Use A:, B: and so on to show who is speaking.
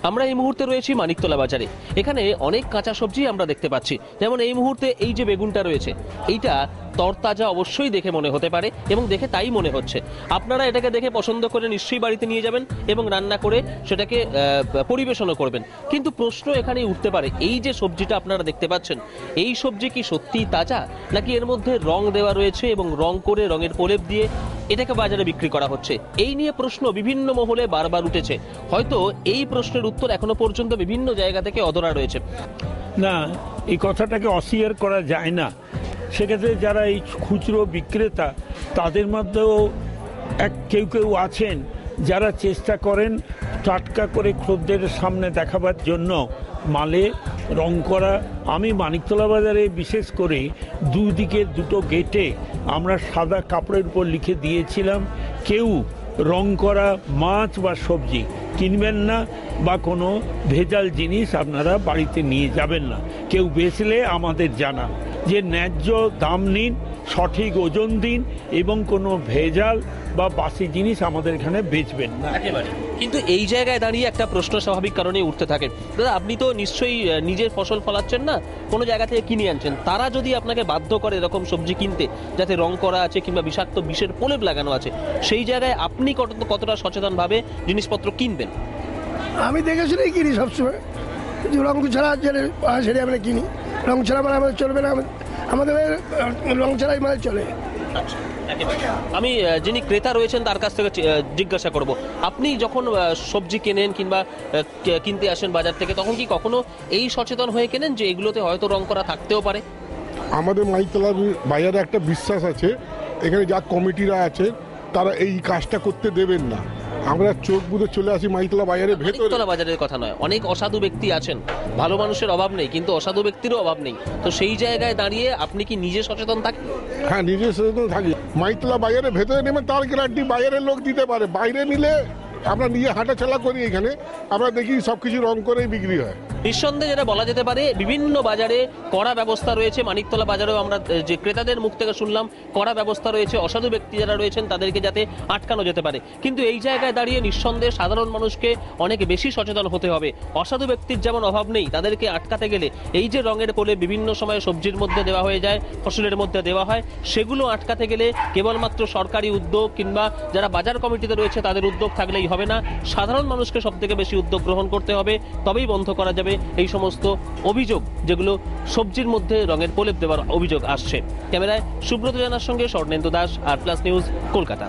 A: আমরা এই মুহূর্তে রয়েছি মানিকতলা বাজারে। এখানে অনেক কাঁচা সবজি আমরা দেখতে পাচ্ছি। যেমন এই মুহূর্তে এই যে বেগুনটা রয়েছে, এইটা তরতাজা অবশ্যই দেখে মনে হতে পারে এবং দেখে তাই মনে হচ্ছে। আপনারা এটাকে দেখে পছন্দ করে নিশ্চয়ই বাড়িতে নিয়ে যাবেন এবং রান্না করে সেটাকে পরিবেশনও করবেন। কিন্তু প্রশ্ন এখানেই উঠতে পারে, এই যে সবজিটা আপনারা দেখতে পাচ্ছেন, এই সবজি কি সত্যিই তাজা, নাকি এর মধ্যে রং দেওয়া রয়েছে এবং রং করে রঙের প্রলেপ দিয়ে এটাকে বাজারে বিক্রি করা হচ্ছে? এই নিয়ে প্রশ্ন বিভিন্ন মহলে বারবার উঠেছে। হয়তো এই প্রশ্নের উত্তর এখনো পর্যন্ত বিভিন্ন জায়গা থেকে অধরা রয়েছে।
B: না, এই কথাটাকে অস্বীকার করা যায় না। সেক্ষেত্রে যারা এই খুচরো বিক্রেতা, তাদের মধ্যেও কেউ কেউ আছেন যারা চেষ্টা করেন টাটকা করে খদ্দের সামনে দেখাবার জন্য মালে রং করা। আমি মানিকতলা বাজারে বিশেষ করে দুদিকে দুটো গেটে আমরা সাদা কাপড়ের উপর লিখে দিয়েছিলাম, কেউ রং করা মাছ বা সবজি কিনবেন না বা কোনো ভেজাল জিনিস আপনারা বাড়িতে নিয়ে যাবেন না। কেউ বেচলে আমাদের জানান, যে ন্যায্য দাম নিন, সঠিক ওজন দিন এবং কোনো ভেজাল বা বাসি জিনিস আমাদের এখানে বেচবেন না।
A: কিন্তু এই জায়গায় দাঁড়িয়ে একটা প্রশ্ন স্বাভাবিক কারণে উঠতে থাকে, দাদা আপনি তো নিশ্চয়ই নিজের ফসল ফলাচ্ছেন না, কোনো জায়গা থেকে কিনে আনছেন। তারা যদি আপনাকে বাধ্য করে এরকম সবজি কিনতে যাতে রং করা আছে কিংবা বিষাক্ত বিষের প্রলেপ লাগানো আছে, সেই জায়গায় আপনি কতটা সচেতনভাবে জিনিসপত্র কিনবেন?
C: আমি দেখে শুনেই কিনি সবসময়। রং ছাড়া সেটা আমরা কিনি। রং ছাড়া মানে আমাদের চলবে না, আমাদের রং ছাড়াই মানে চলে।
A: আমি যিনি ক্রেতা রয়েছেন তার কাছ থেকে জিজ্ঞাসা করব, আপনি যখন সবজি কেনেন কিংবা কিনতে আসেন বাজার থেকে, তখন কি কখনো এই সচেতন হয়ে কেনেন যে এগুলোতে হয়তো রং করা থাকতেও পারে?
D: আমাদের মানিকতলা বাজারে একটা বিশ্বাস আছে, এখানে যা কমিটিরা আছে তারা এই কাজটা করতে দেবেন না। আমরা চোখ বুঝে চলে আসি মানিকতলা বাজারের ভেতরে।
A: মানিকতলা বাজারের কথা নয়, অনেক অসাধু ব্যক্তি আছেন। ভালো মানুষের অভাব নেই, কিন্তু অসাধু ব্যক্তিরও অভাব নেই। তো সেই জায়গায় দাঁড়িয়ে আপনি কি নিজে সচেতন থাকেন?
D: হ্যাঁ, নিজে সচেতন থাকি। মানিকতলা বাজারের ভেতরে নেবেন, তার গ্যারান্টি বাইরের লোক দিতে পারে। বাইরে নিলে আমরা নিজে হাঁটাচলা করি, এখানে আমরা দেখি সবকিছু রং করেই বিক্রি হয়।
A: নিঃসন্দেহে যেটা বলা যেতে পারে, বিভিন্ন বাজারে কড়া ব্যবস্থা রয়েছে। মানিকতলা বাজারেও আমরা যে ক্রেতাদের মুখ থেকে শুনলাম, কড়া ব্যবস্থা রয়েছে। অসাধু ব্যক্তি যারা রয়েছেন তাদেরকে যাতে আটকানো যেতে পারে। কিন্তু এই জায়গায় দাঁড়িয়ে নিঃসন্দেহে সাধারণ মানুষকে অনেক বেশি সচেতন হতে হবে। অসাধু ব্যক্তির যেমন অভাব নেই, তাদেরকে আটকাতে গেলে এই যে রঙের প্রলেপ বিভিন্ন সময় সবজির মধ্যে দেওয়া হয়ে যায়, ফসলের মধ্যে দেওয়া হয়, সেগুলো আটকাতে গেলে কেবলমাত্র সরকারি উদ্যোগ কিংবা যারা বাজার কমিটিতে রয়েছে তাদের উদ্যোগ থাকলেই হবে না। সাধারণ মানুষকে সব থেকে বেশি উদ্যোগ গ্রহণ করতে হবে, তবেই বন্ধ করা যাবে এই সমস্ত অভিযোগ যেগুলো সবজির মধ্যে রঙের প্রলেপ দেওয়ার অভিযোগ আসছে। ক্যামেরায় সুব্রত জানার সঙ্গে স্বর্ণেন্দু দাস, আর প্লাস নিউজ, কলকাতা।